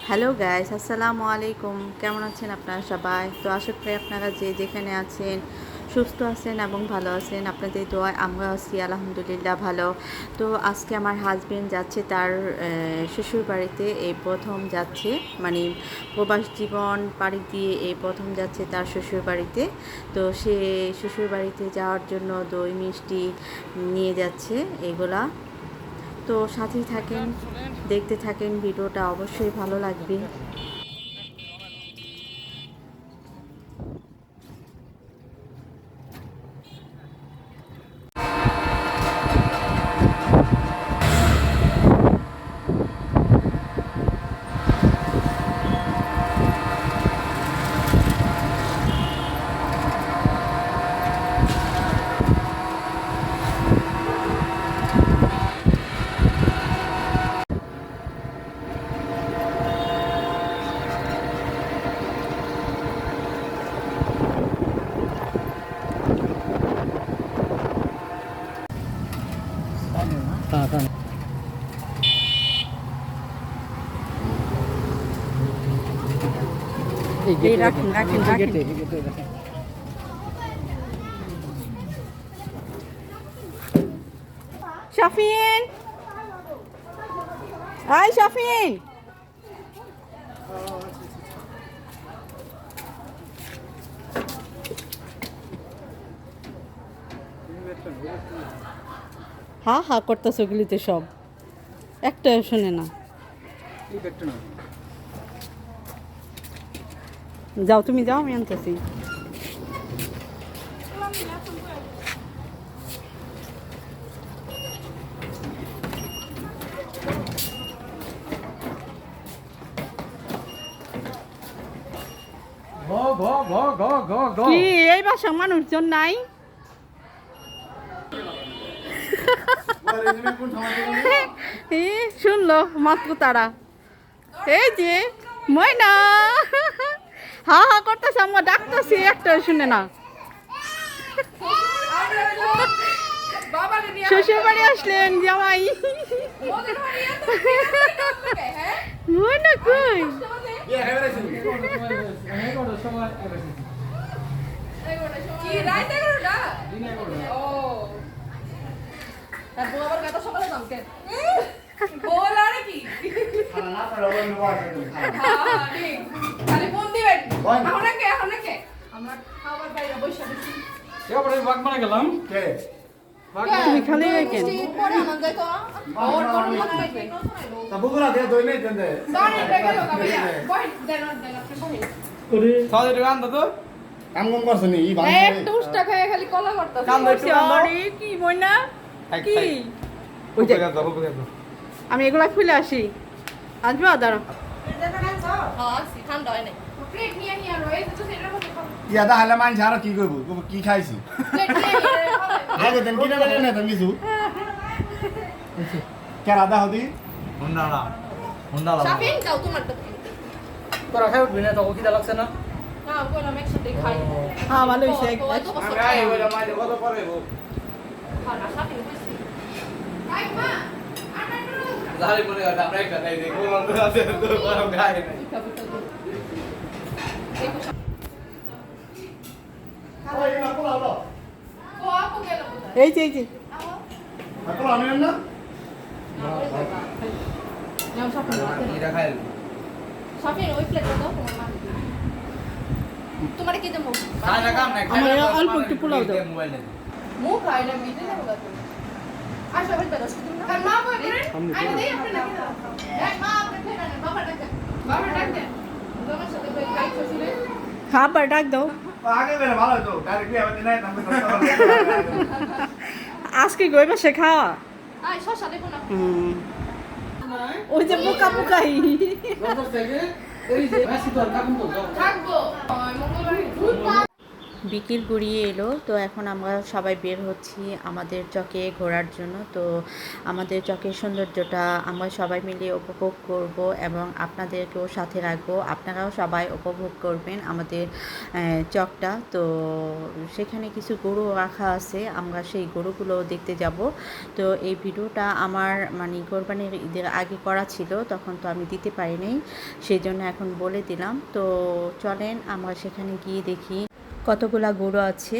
Hello guys, আসসালামু আলাইকুম। কেমন আছেন আপনারা সবাই? তো আশা করি আপনারা যে যেখানে আছেন সুস্থ আছেন এবং ভালো আছেন। আপনাদের দোয়ায় আমরা আছি আলহামদুলিল্লাহ ভালো। তো আজকে আমার হাজবেন্ড যাচ্ছে তার শ্বশুর বাড়িতে, এই প্রথম যাচ্ছে, মানে প্রবাস জীবন পাড়ি দিয়ে এই প্রথম যাচ্ছে তার শ্বশুর বাড়িতে। তো সে শ্বশুর বাড়িতে যাওয়ার জন্য দই মিষ্টি নিয়ে যাচ্ছে এগুলা। তো সাথেই থাকেন, দেখতে থাকেন, ভিডিওটা অবশ্যই ভালো লাগবে। রাখেন রাখেন রাখেন। শাফিন, হাই শাফিন। হা হা করতেছ গুলিতে সব, একটা শোনে না। যাও তুমি যাও, আমি আনতেছি। কি এই বাসা মানুষজন নাই? শুনলো মাত্র তারা, এই যে ময়না হা হা করতেছে, আমরা ডাকতেছি, একটা শুনে না। শ্বশুর বাড়ি আসলেন জামাই? ময়না কই? তুমি খালি রাখেন। আমি এগুলা খুলে আসি, আসবো দাঁড়া। কি করবো, কি খাইছি কিছু আদা হদি লাগছে না। হ্যাঁ ভালো হয়েছে। এই যে এই যে তোমার কি দেবো? অল্প একটু পোলাও দাও। মুখ খাই না, বিদে দেবো তো। আসো বের করো তুমি। আর মা বলে আই দেই আপনি না। এই মা আপনি ফেরা না, বাবা ডাক। বাবা ডাক দে। তোমার সাথে কই খাই শ্বশুরে। খাবার ডাক দাও। আগে বেলা ভালো হতো, ডাইরেক্টলি আমাদের নাই নাম আজকে গই বসে খাওয়া। আয় শশা দেবো না। ওই যে পোকা পোকাই থাকবো। মঙ্গলবারে দুধ পা বিকেল গড়িয়ে এলো, তো এখন আমরা সবাই বের হচ্ছি আমাদের চকে ঘোরার জন্য। তো আমাদের চকের সৌন্দর্যটা আমরা সবাই মিলে উপভোগ করব এবং আপনাদেরকেও সাথে রাখবো, আপনারাও সবাই উপভোগ করবেন আমাদের চকটা। তো সেখানে কিছু গরু রাখা আছে, আমরা সেই গরুগুলো দেখতে যাব। তো এই ভিডিওটা আমার মানে কোরবানির ঈদের আগে করা ছিল, তখন তো আমি দিতে পারিনি, সেই জন্য এখন বলে দিলাম। তো চলেন আমরা সেখানে গিয়ে দেখি কতগুলা গরু আছে।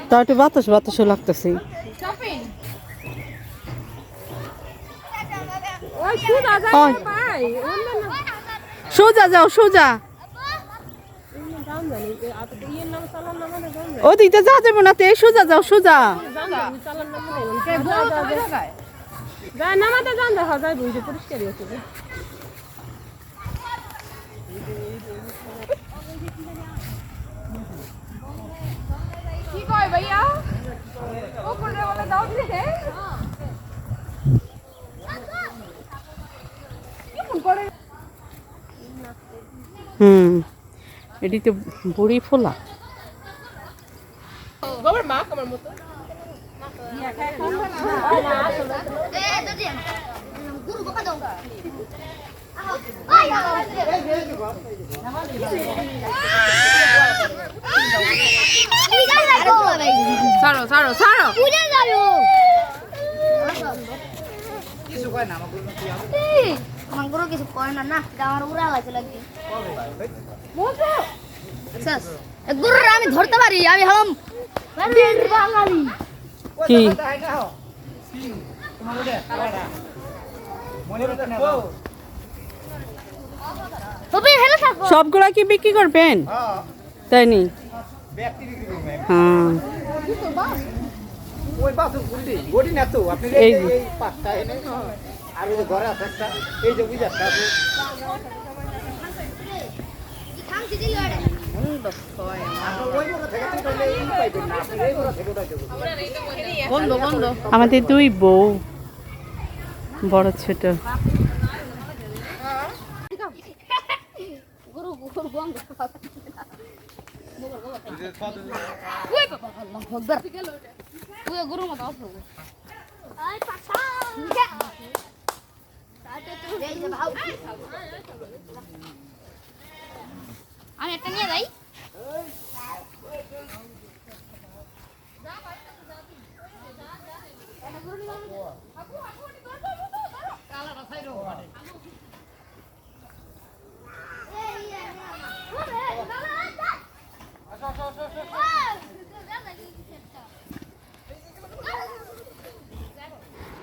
তা একটু বাতাস বাতাসও লাগতেছে। Shopping. সোজা যাও, সোজা ওদিকে যা যাবো না, তে সোজা যাও, সোজা নামাতে যান, দেখা যায় বুঝে পরিষ্কারই হচ্ছে। কি কয় ভাইয়া? ও কোনটা বলে দাও দিলে? এটি তো বুড়ি ফোলা। গোবর মা আমার মতো। গুরু বকা দাও। ছাড়ো ছাড়ো ছাড়ো। পূজা যাবো। কিছু কয় না আমার কোনো কি আছে আমার গুরু কিছু কয় না না, এটা আমার উড়া লাগছে লাগছে। শেষ। গুরুরা আমি ধরতে পারি, আমি হলাম বাঙালি। কি তবে হেলে থাকো। সবগুলা কি বিক্রি করবেন? তাই নি? ব্যক্তি বিক্রি করবে হ্যাঁ, ওই বাসু গুলি গড়ি না তো আপনি এই এই এই পাঁচটা এনে আর ওই ঘরে আছে একটা এই যে বুঝাটা আছে থামছি দিল আরে। ওই মনে থেকে তো তাহলে এই পাইবেন না আপনি এই মনে থেকে ওটাই দেবো বন্ধ বন্ধ। আমাদের দুই বউ, বড় ছোট। গুরু গুরু বন্ধ। ওই বাবা আল্লাহ আকবার। ওই গুরু মত আসো। আই পাছা। এই যে ভাও। আমি একটা নিয়ে যাই।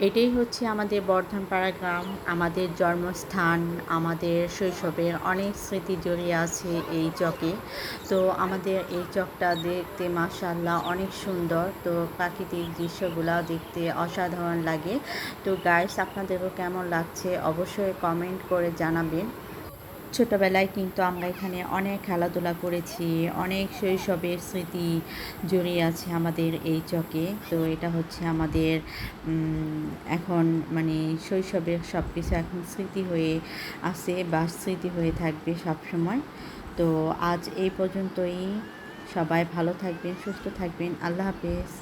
এটাই হচ্ছে আমাদের বর্ধনপাড়া গ্রাম, আমাদের জন্মস্থান, আমাদের শৈশবের অনেক স্মৃতি জড়িয়ে আছে এই চকে। তো আমাদের এই চকটা দেখতে মাশাআল্লাহ অনেক সুন্দর, তো প্রাকৃতিক দৃশ্যগুলো দেখতে অসাধারণ লাগে। তো গাইস, আপনাদেরও কেমন লাগছে অবশ্যই কমেন্ট করে জানাবেন। ছোটোবেলায় কিন্তু আমরা এখানে অনেক খেলাধুলা করেছি, অনেক শৈশবের স্মৃতি জড়িয়ে আছে আমাদের এই চকে। তো এটা হচ্ছে আমাদের এখন মানে শৈশবের সব কিছু এখন স্মৃতি হয়ে আছে বা স্মৃতি হয়ে থাকবে সব সময়। তো আজ এই পর্যন্তই, সবাই ভালো থাকবেন, সুস্থ থাকবেন, আল্লাহ হাফেজ।